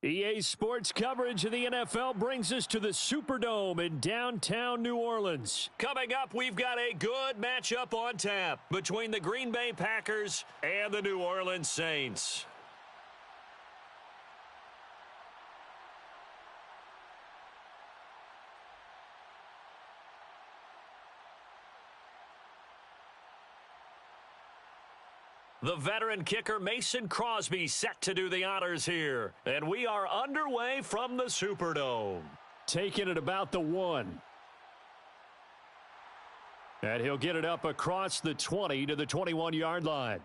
EA Sports coverage of the NFL brings us to the Superdome in downtown New Orleans. Coming up, we've got a good matchup on tap between the Green Bay Packers and the New Orleans Saints. The veteran kicker Mason Crosby set to do the honors here. And we are underway from the Superdome. Taking it about the 1. And he'll get it up across the 20 to the 21-yard line.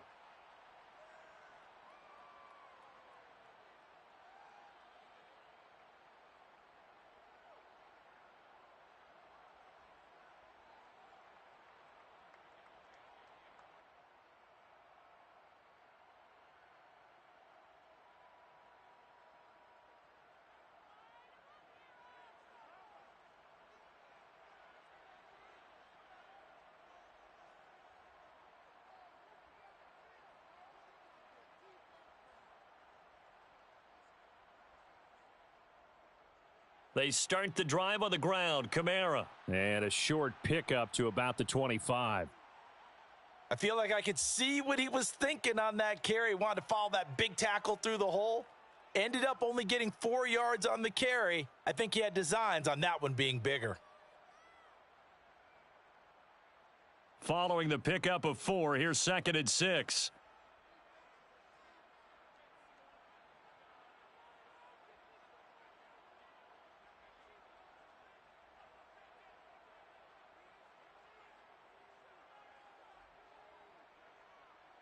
They start the drive on the ground. Kamara. And a short pickup to about the 25. I feel like I could see what he was thinking on that carry. Wanted to follow that big tackle through the hole. Ended up only getting 4 yards on the carry. I think he had designs on that one being bigger. Following the pickup of 4, here's 2nd and 6.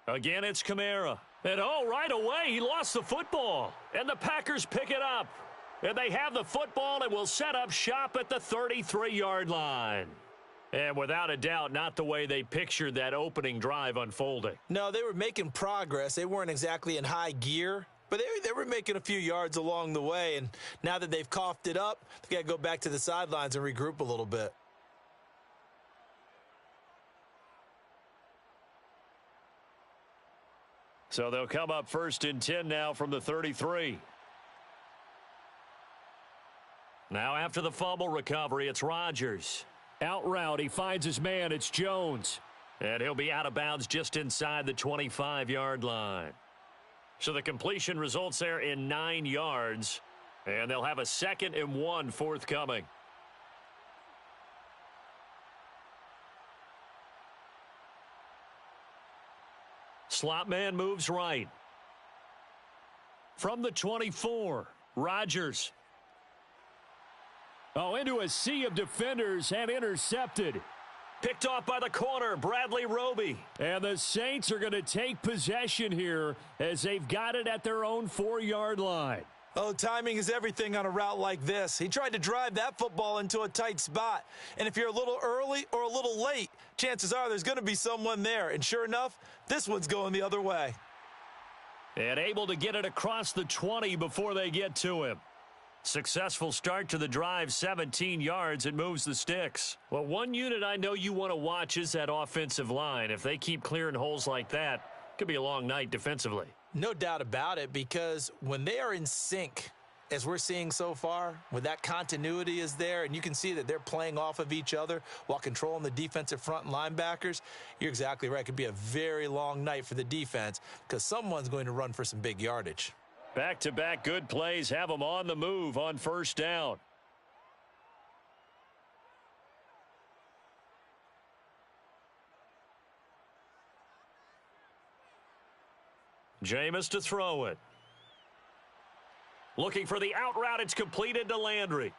Again, it's Kamara. And right away, he lost the football. And the Packers pick it up. And they have the football and will set up shop at the 33-yard line. And without a doubt, not the way they pictured that opening drive unfolding. No, they were making progress. They weren't exactly in high gear, but they were making a few yards along the way. And now that they've coughed it up, they've got to go back to the sidelines and regroup a little bit. So they'll come up 1st and 10 now from the 33. Now after the fumble recovery, it's Rodgers. Out route, he finds his man. It's Jones. And he'll be out of bounds just inside the 25-yard line. So the completion results there in 9 yards. And they'll have a 2nd and 1 forthcoming. Slot man moves right. From the 24, Rodgers. Into a sea of defenders and intercepted. Picked off by the corner, Bradley Roby. And the Saints are going to take possession here as they've got it at their own 4-yard line. Oh, timing is everything on a route like this. He tried to drive that football into a tight spot. And if you're a little early or a little late, chances are there's going to be someone there. And sure enough, this one's going the other way. And able to get it across the 20 before they get to him. Successful start to the drive, 17 yards, and moves the sticks. Well, one unit I know you want to watch is that offensive line. If they keep clearing holes like that, it could be a long night defensively. No doubt about it, because when they are in sync, as we're seeing so far, when that continuity is there, and you can see that they're playing off of each other while controlling the defensive front and linebackers, you're exactly right. It could be a very long night for the defense because someone's going to run for some big yardage. Back-to-back good plays have them on the move on 1st down. Jameis to throw it. Looking for the out route. It's completed to Landry.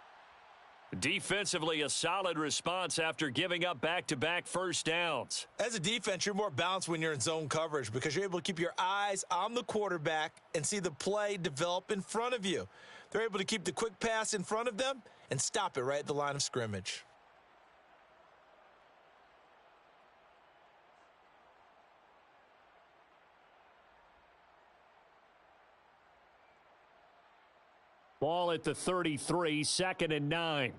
Defensively, a solid response after giving up back-to-back 1st downs. As a defense, you're more balanced when you're in zone coverage because you're able to keep your eyes on the quarterback and see the play develop in front of you. They're able to keep the quick pass in front of them and stop it right at the line of scrimmage. Ball at the 33, 2nd and 9.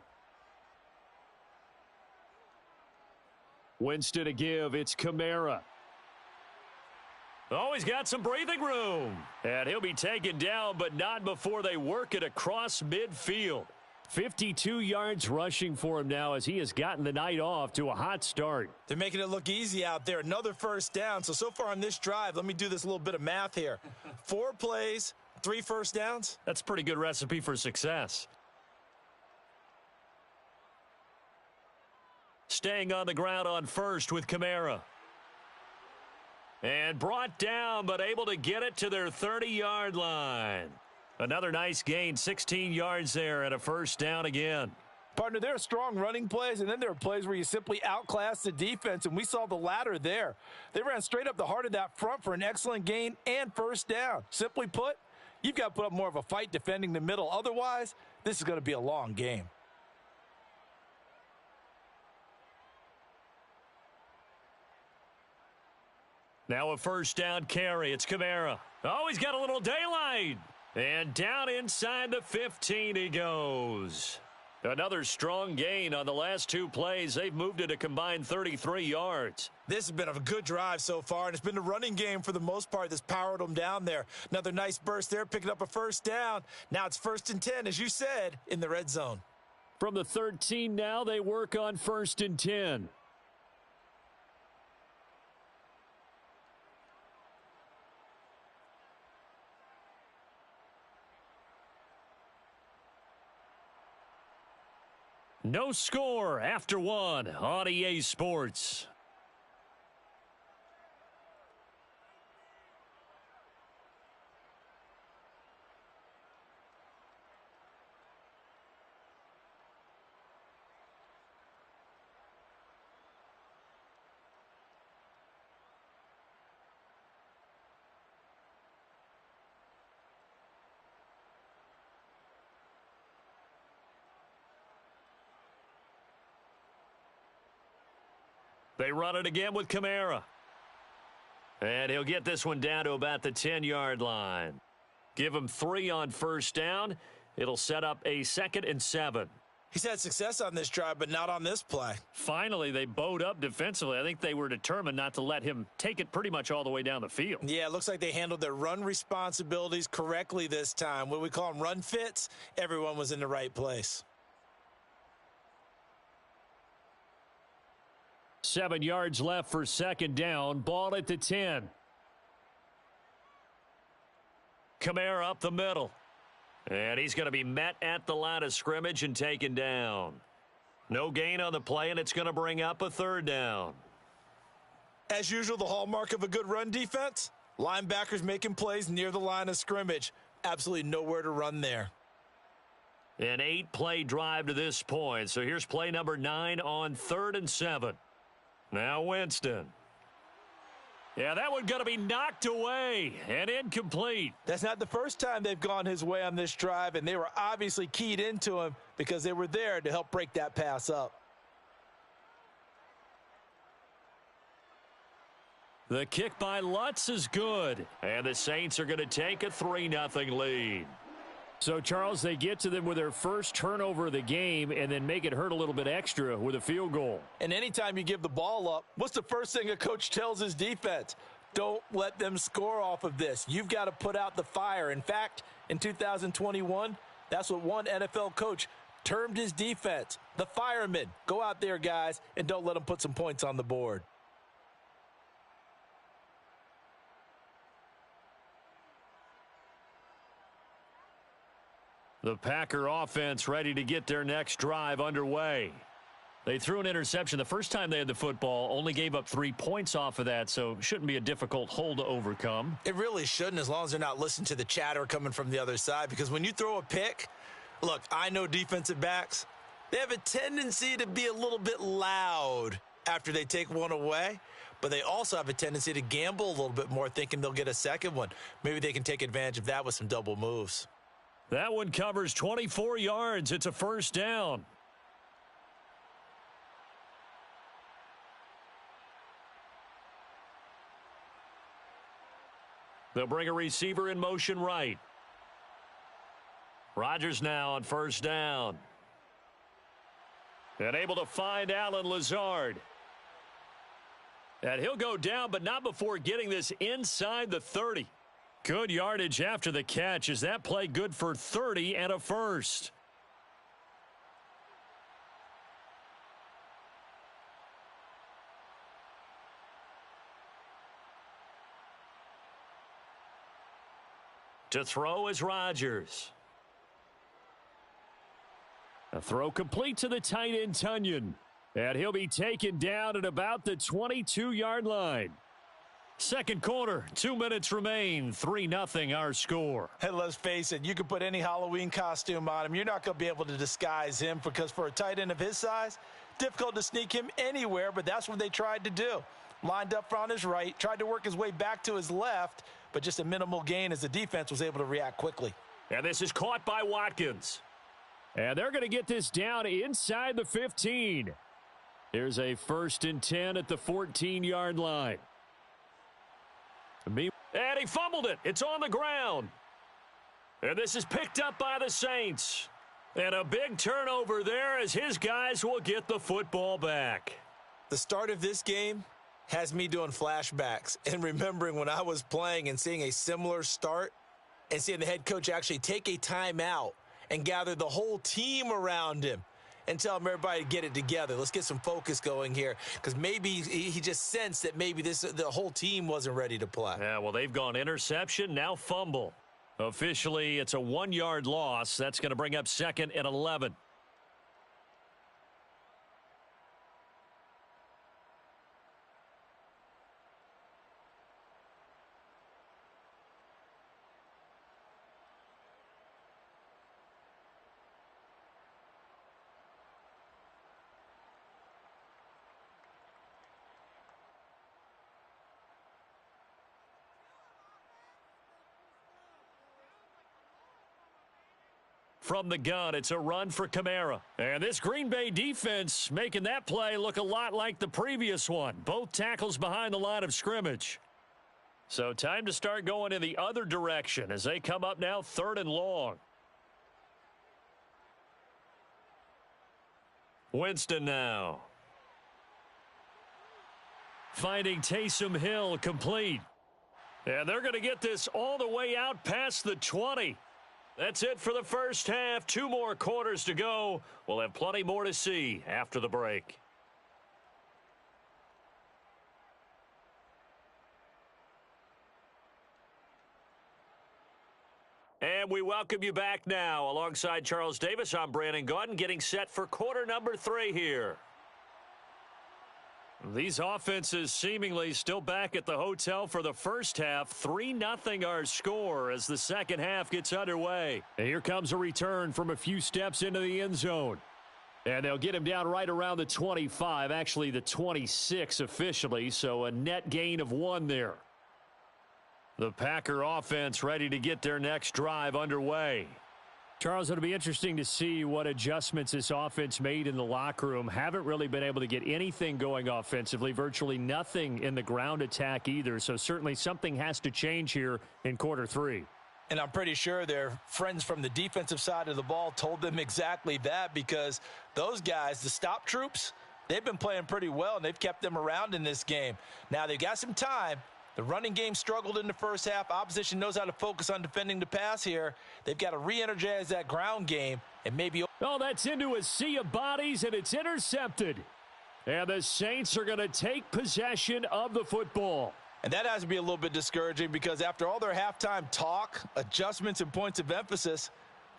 Winston to give, it's Kamara. Oh, he's got some breathing room. And he'll be taken down, but not before they work it across midfield. 52 yards rushing for him now as he has gotten the night off to a hot start. They're making it look easy out there. Another first down. So far on this drive, let me do this little bit of math here. 4 plays, 3 first downs. That's a pretty good recipe for success. Staying on the ground on first with Kamara. And brought down, but able to get it to their 30-yard line. Another nice gain, 16 yards there, and a first down again. Partner, there are strong running plays, and then there are plays where you simply outclass the defense, and we saw the latter there. They ran straight up the heart of that front for an excellent gain and first down. Simply put, you've got to put up more of a fight defending the middle. Otherwise, this is going to be a long game. Now a first down carry. It's Kamara. Oh, he's got a little daylight. And down inside the 15 he goes. Another strong gain on the last 2 plays. They've moved it a combined 33 yards. This has been a good drive so far, and it's been the running game for the most part that's powered them down there. Another nice burst there, picking up a first down. Now it's 1st and 10, as you said, in the red zone. From the 13 now, they work on 1st and 10. No score after 1 on EA Sports. They run it again with Kamara. And he'll get this one down to about the 10-yard line. Give him 3 on first down. It'll set up a 2nd and 7. He's had success on this drive, but not on this play. Finally, they bowed up defensively. I think they were determined not to let him take it pretty much all the way down the field. Yeah, it looks like they handled their run responsibilities correctly this time. What do we call them, run fits? Everyone was in the right place. 7 yards left for 2nd down. Ball at the 10. Kamara up the middle. And he's going to be met at the line of scrimmage and taken down. No gain on the play, and it's going to bring up a 3rd down. As usual, the hallmark of a good run defense, linebackers making plays near the line of scrimmage. Absolutely nowhere to run there. An 8-play drive to this point. So here's play number 9 on 3rd and 7. Now Winston. Yeah, that one's going to be knocked away and incomplete. That's not the first time they've gone his way on this drive, and they were obviously keyed into him because they were there to help break that pass up. The kick by Lutz is good, and the Saints are going to take a 3-0 lead. So, Charles, they get to them with their first turnover of the game and then make it hurt a little bit extra with a field goal. And anytime you give the ball up, what's the first thing a coach tells his defense? Don't let them score off of this. You've got to put out the fire. In fact, in 2021, that's what one NFL coach termed his defense, the firemen. Go out there, guys, and don't let them put some points on the board. The Packer offense ready to get their next drive underway. They threw an interception the first time they had the football, only gave up 3 points off of that, so shouldn't be a difficult hole to overcome. It really shouldn't, as long as they're not listening to the chatter coming from the other side, because when you throw a pick, look, I know defensive backs, they have a tendency to be a little bit loud after they take one away, but they also have a tendency to gamble a little bit more, thinking they'll get a second one. Maybe they can take advantage of that with some double moves. That one covers 24 yards. It's a first down. They'll bring a receiver in motion right. Rodgers now on first down. And able to find Allen Lazard. And he'll go down, but not before getting this inside the 30. Good yardage after the catch. Is that play good for 30 and a first? To throw is Rodgers. A throw complete to the tight end, Tunyon. And he'll be taken down at about the 22-yard line. Second quarter, 2 minutes remain. 3-0 our score. And let's face it, you could put any Halloween costume on him. You're not going to be able to disguise him because for a tight end of his size, difficult to sneak him anywhere, but that's what they tried to do. Lined up on his right, tried to work his way back to his left, but just a minimal gain as the defense was able to react quickly. And this is caught by Watkins. And they're going to get this down inside the 15. Here's a 1st and 10 at the 14-yard line. And he fumbled it. It's on the ground. And this is picked up by the Saints. And a big turnover there as his guys will get the football back. The start of this game has me doing flashbacks and remembering when I was playing and seeing a similar start and seeing the head coach actually take a timeout and gather the whole team around him and tell him everybody to get it together. Let's get some focus going here because maybe he just sensed that maybe the whole team wasn't ready to play. Yeah, well, they've gone interception, now fumble. Officially, it's a 1-yard loss. That's going to bring up 2nd and 11. From the gun, it's a run for Kamara. And this Green Bay defense making that play look a lot like the previous one. Both tackles behind the line of scrimmage. So time to start going in the other direction as they come up now 3rd and long. Winston now. Finding Taysom Hill complete. And they're going to get this all the way out past the 20. That's it for the first half. 2 more quarters to go. We'll have plenty more to see after the break. And we welcome you back now. Alongside Charles Davis, I'm Brandon Gaudin, getting set for quarter number 3 here. These offenses seemingly still back at the hotel for the first half. 3-0 our score as the second half gets underway. And here comes a return from a few steps into the end zone. And they'll get him down right around the 25, actually the 26 officially, so a net gain of 1 there. The Packer offense ready to get their next drive underway. Charles, it'll be interesting to see what adjustments this offense made in the locker room. Haven't really been able to get anything going offensively, virtually nothing in the ground attack either. So certainly something has to change here in quarter 3. And I'm pretty sure their friends from the defensive side of the ball told them exactly that because those guys, the stop troops, they've been playing pretty well and they've kept them around in this game. Now they've got some time. The running game struggled in the first half. Opposition knows how to focus on defending the pass here. They've got to re-energize that ground game and maybe... Oh, that's into a sea of bodies, and it's intercepted. And the Saints are going to take possession of the football. And that has to be a little bit discouraging because after all their halftime talk, adjustments, and points of emphasis,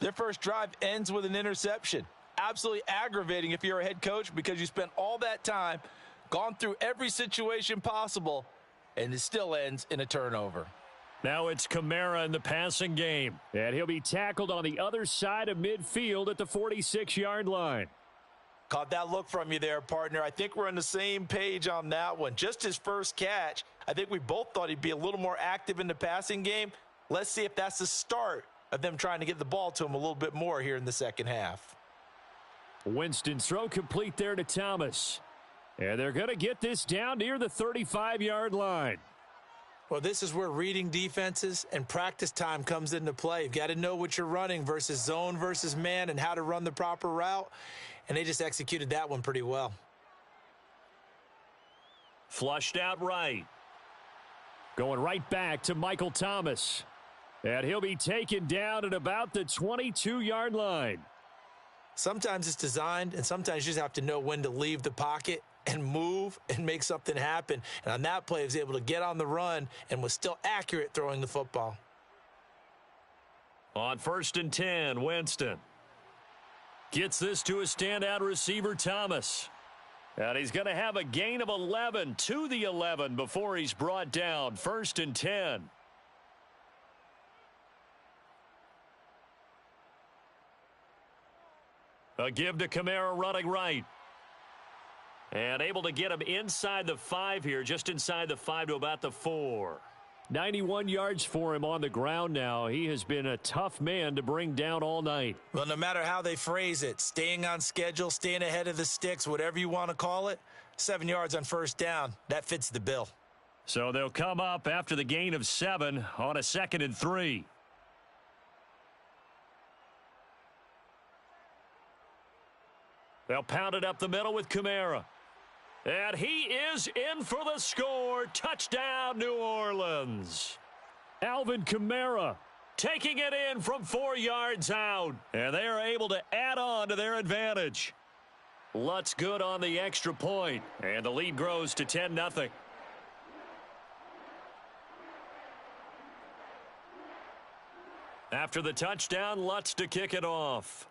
their first drive ends with an interception. Absolutely aggravating if you're a head coach because you spent all that time, gone through every situation possible, and it still ends in a turnover. Now it's Kamara in the passing game. And he'll be tackled on the other side of midfield at the 46-yard line. Caught that look from you there, partner. I think we're on the same page on that one. Just his first catch. I think we both thought he'd be a little more active in the passing game. Let's see if that's the start of them trying to get the ball to him a little bit more here in the second half. Winston's throw complete there to Thomas. And they're going to get this down near the 35-yard line. Well, this is where reading defenses and practice time comes into play. You've got to know what you're running versus zone versus man and how to run the proper route. And they just executed that one pretty well. Flushed out right. Going right back to Michael Thomas. And he'll be taken down at about the 22-yard line. Sometimes it's designed, and sometimes you just have to know when to leave the pocket and move and make something happen. And on that play, he was able to get on the run and was still accurate throwing the football. On 1st and 10, Winston gets this to a standout receiver, Thomas. And he's going to have a gain of 11 to the 11 before he's brought down. 1st and 10. A give to Kamara running right. And able to get him inside the 5 here, just inside the 5 to about the 4. 91 yards for him on the ground now. He has been a tough man to bring down all night. Well, no matter how they phrase it, staying on schedule, staying ahead of the sticks, whatever you want to call it, 7 yards on 1st down, that fits the bill. So they'll come up after the gain of 7 on a 2nd and 3. They'll pound it up the middle with Kamara. And he is in for the score. Touchdown, New Orleans. Alvin Kamara taking it in from 4 yards out. And they are able to add on to their advantage. Lutz good on the extra point. And the lead grows to 10-0. After the touchdown, Lutz to kick it off.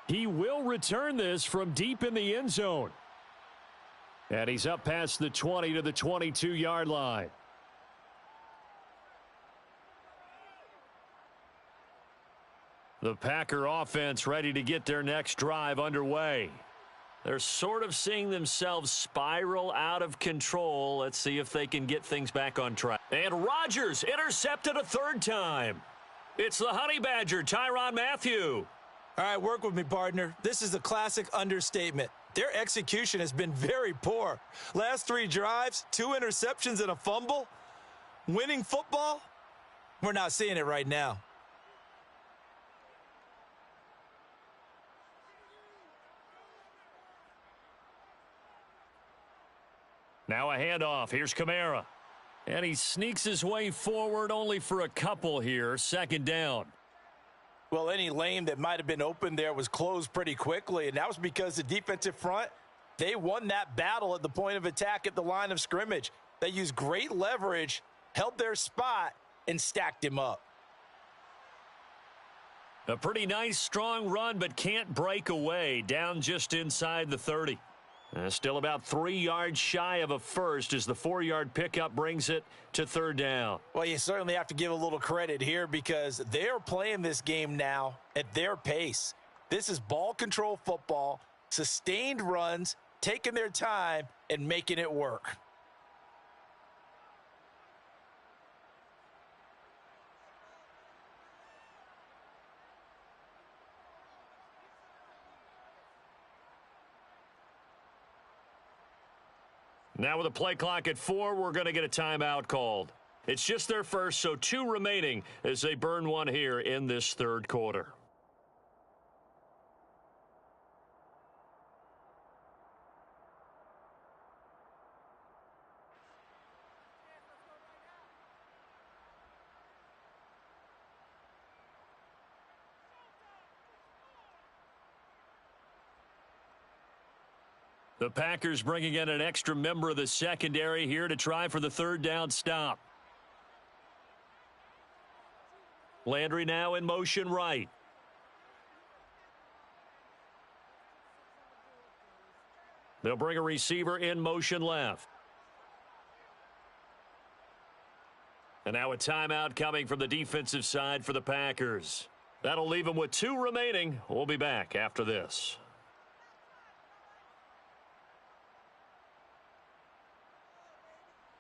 He will return this from deep in the end zone. And he's up past the 20 to the 22-yard line. The Packer offense ready to get their next drive underway. They're sort of seeing themselves spiral out of control. Let's see if they can get things back on track. And Rodgers intercepted a 3rd time. It's the Honey Badger, Tyrann Mathieu. All right, work with me, partner. This is a classic understatement. Their execution has been very poor. Last 3 drives, 2 interceptions and a fumble. Winning football? We're not seeing it right now. Now a handoff. Here's Kamara. And he sneaks his way forward only for a couple here. 2nd down. Well, any lane that might have been open there was closed pretty quickly, and that was because the defensive front, they won that battle at the point of attack at the line of scrimmage. They used great leverage, held their spot, and stacked him up. A pretty nice, strong run, but can't break away. Down just inside the 30. Still about 3 yards shy of a first as the 4-yard pickup brings it to 3rd down. Well, you certainly have to give a little credit here because they're playing this game now at their pace. This is ball control football, sustained runs, taking their time, and making it work. Now with a play clock at 4, we're going to get a timeout called. It's just their first, so 2 remaining as they burn one here in this 3rd quarter. The Packers bringing in an extra member of the secondary here to try for the 3rd down stop. Landry now in motion right. They'll bring a receiver in motion left. And now a timeout coming from the defensive side for the Packers. That'll leave them with 2 remaining. We'll be back after this.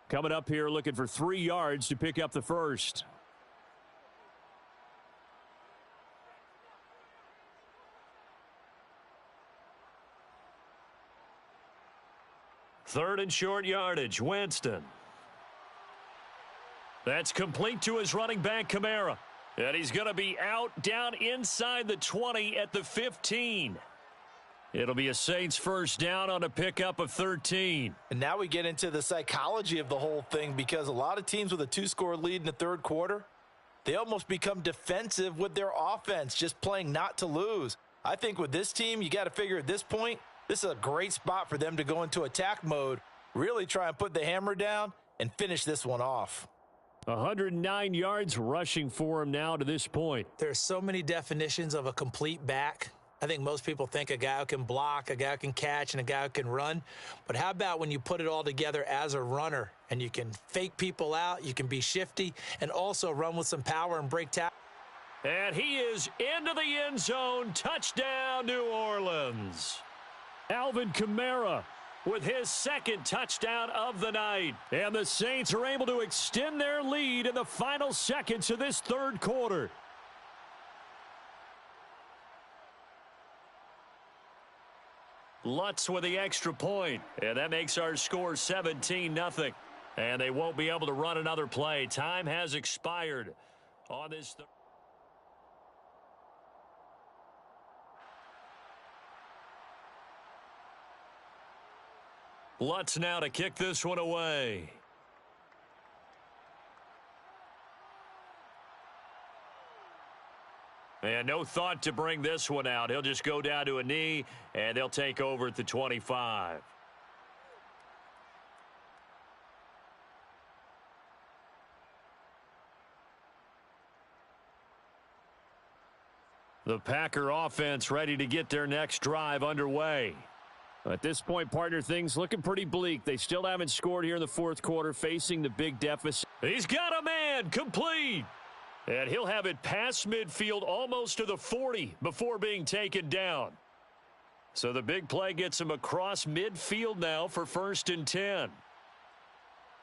Coming up here looking for 3 yards to pick up the first. Third and short yardage, Winston. That's complete to his running back, Kamara. And he's going to be out down inside the 20 at the 15. It'll be a Saints first down on a pickup of 13. And now we get into the psychology of the whole thing, because a lot of teams with a 2-score lead in the third quarter, they almost become defensive with their offense, just playing not to lose. I think with this team, you got to figure at this point, this is a great spot for them to go into attack mode, really try and put the hammer down and finish this one off. 109 yards rushing for him now to this point. There's so many definitions of a complete back. I think most people think a guy who can block, a guy who can catch, and a guy who can run. But how about when you put it all together as a runner, and you can fake people out, you can be shifty, and also run with some power and break tackles. And he is into the end zone. Touchdown, New Orleans. Alvin Kamara with his second touchdown of the night. And the Saints are able to extend their lead in the final seconds of this third quarter. Lutz with the extra point, and that makes our score 17-0. And they won't be able to run another play. Time has expired on this. Lutz now to kick this one away. And no thought to bring this one out. He'll just go down to a knee, and they'll take over at the 25. The Packer offense ready to get their next drive underway. At this point, partner, things looking pretty bleak. They still haven't scored here in the fourth quarter, facing the big deficit. He's got a man, complete. And he'll have it past midfield almost to the 40 before being taken down. So the big play gets him across midfield now for 1st and 10.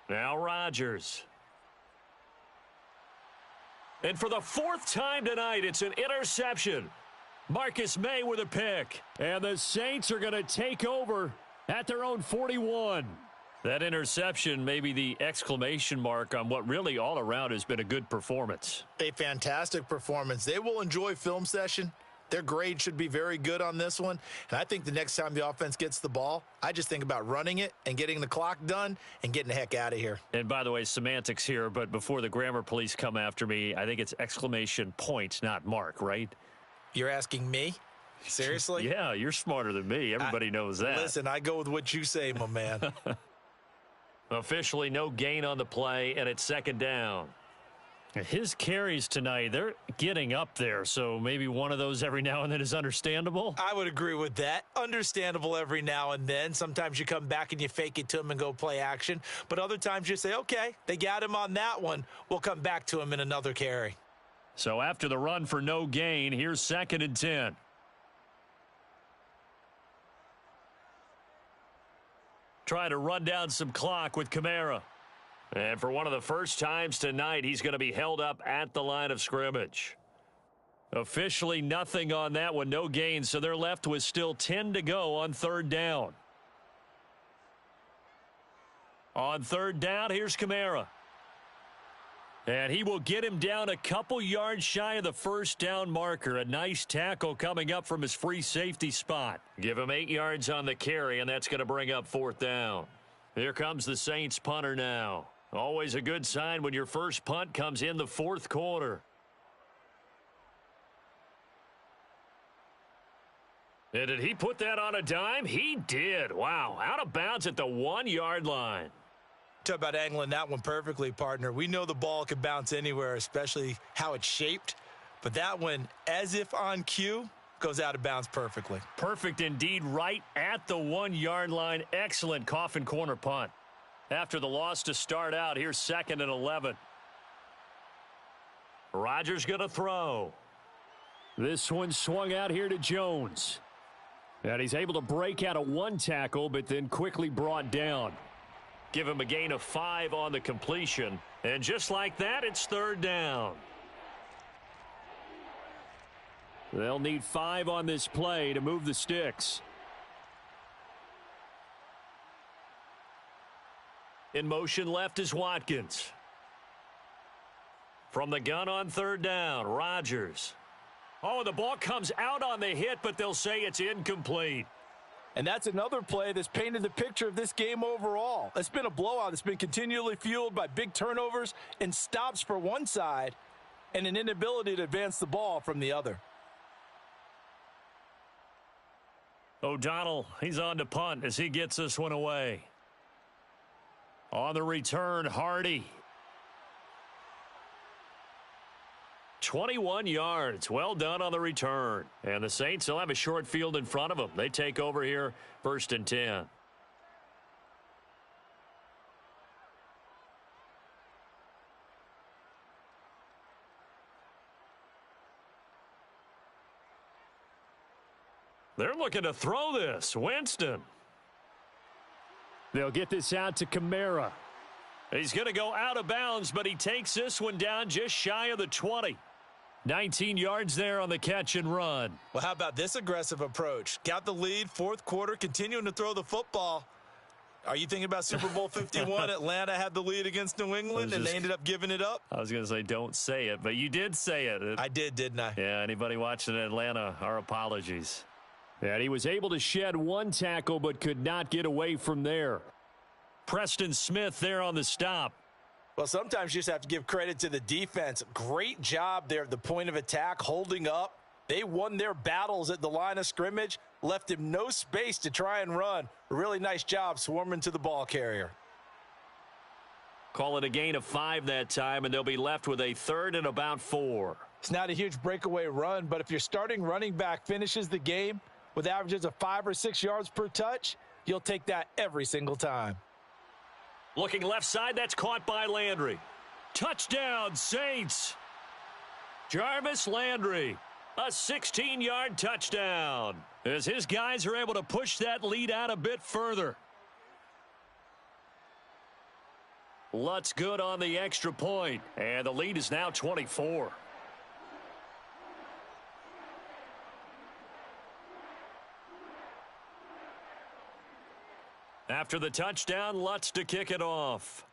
Now Rodgers. And for the 4th time tonight, it's an interception. Marcus May with a pick. And the Saints are going to take over at their own 41. That interception may be the exclamation mark on what really all around has been a good performance. A fantastic performance. They will enjoy film session. Their grade should be very good on this one. And I think the next time the offense gets the ball, I just think about running it and getting the clock done and getting the heck out of here. And by the way, semantics here, but before the grammar police come after me, I think it's exclamation point, not mark, right? You're asking me? Seriously? Yeah, you're smarter than me. Everybody knows that. Listen, I go with what you say, my man. Officially no gain on the play, and it's 2nd down. His carries tonight, they're getting up there, so maybe one of those every now and then is understandable. I would agree with that. Understandable every now and then. Sometimes you come back and you fake it to him and go play action. But other times you say, okay, they got him on that one. We'll come back to him in another carry. So after the run for no gain, here's 2nd and 10. Try to run down some clock with Kamara. And for one of the first times tonight, he's going to be held up at the line of scrimmage. Officially nothing on that one, no gain, so they're left with still 10 to go on 3rd down. On 3rd down, here's Kamara. And he will get him down a couple yards shy of the 1st down marker. A nice tackle coming up from his free safety spot. Give him 8 yards on the carry, and that's going to bring up 4th down. Here comes the Saints punter now. Always a good sign when your first punt comes in the 4th quarter. And did he put that on a dime? He did. Wow, out of bounds at the 1-yard line. Talk about angling that one perfectly, partner. We know the ball could bounce anywhere, especially how it's shaped. But that one, as if on cue, goes out of bounds perfectly. Perfect indeed, right at the 1-yard line. Excellent coffin corner punt. After the loss to start out, here's 2nd and 11. Rodgers going to throw. This one swung out here to Jones. And he's able to break out of 1 tackle, but then quickly brought down. Give him a gain of 5 on the completion. And just like that, it's 3rd down. They'll need 5 on this play to move the sticks. In motion left is Watkins. From the gun on 3rd down, Rodgers. Oh, the ball comes out on the hit, but they'll say it's incomplete. And that's another play that's painted the picture of this game overall. It's been a blowout. It's been continually fueled by big turnovers and stops for one side and an inability to advance the ball from the other. O'Donnell, he's on to punt as he gets this one away. On the return, Hardy. 21 yards. Well done on the return. And the Saints will have a short field in front of them. They take over here, 1st and 10. They're looking to throw this. Winston. They'll get this out to Kamara. He's going to go out of bounds, but he takes this one down just shy of the 20. 19 yards there on the catch and run. Well, how about this aggressive approach? Got the lead, 4th quarter, continuing to throw the football. Are you thinking about Super Bowl 51? Atlanta had the lead against New England, and they ended up giving it up? I was going to say don't say it, but you did say it. I did, didn't I? Yeah, anybody watching Atlanta, our apologies. And he was able to shed one tackle but could not get away from there. Preston Smith there on the stop. Well, sometimes you just have to give credit to the defense. Great job there at the point of attack, holding up. They won their battles at the line of scrimmage, left him no space to try and run. A really nice job swarming to the ball carrier. Call it a gain of 5 that time, and they'll be left with a 3rd and about 4. It's not a huge breakaway run, but if your starting running back finishes the game with averages of 5 or 6 yards per touch, you'll take that every single time. Looking left side, that's caught by Landry. Touchdown, Saints. Jarvis Landry, a 16-yard touchdown, as his guys are able to push that lead out a bit further. Lutz good on the extra point, and the lead is now 24. After the touchdown, Lutz to kick it off.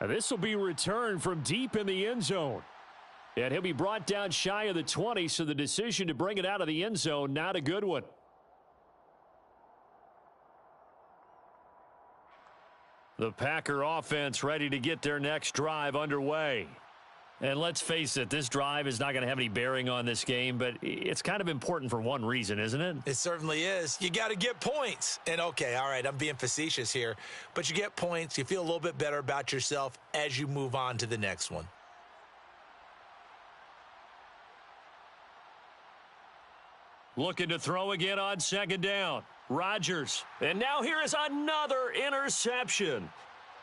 And this will be returned from deep in the end zone. And he'll be brought down shy of the 20, so the decision to bring it out of the end zone, not a good one. The Packer offense ready to get their next drive underway. And let's face it, this drive is not going to have any bearing on this game, but it's kind of important for one reason, isn't it? It certainly is. You got to get points. And, okay, all right, I'm being facetious here, but you get points. You feel a little bit better about yourself as you move on to the next one. Looking to throw again on 2nd down. Rodgers. And now here is another interception.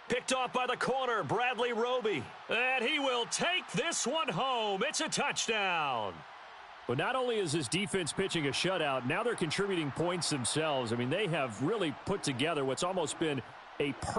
Picked off by the corner, Bradley Roby. And he will take this one home. It's a touchdown. Well, not only is this defense pitching a shutout, now they're contributing points themselves. I mean, they have really put together what's almost been a perfect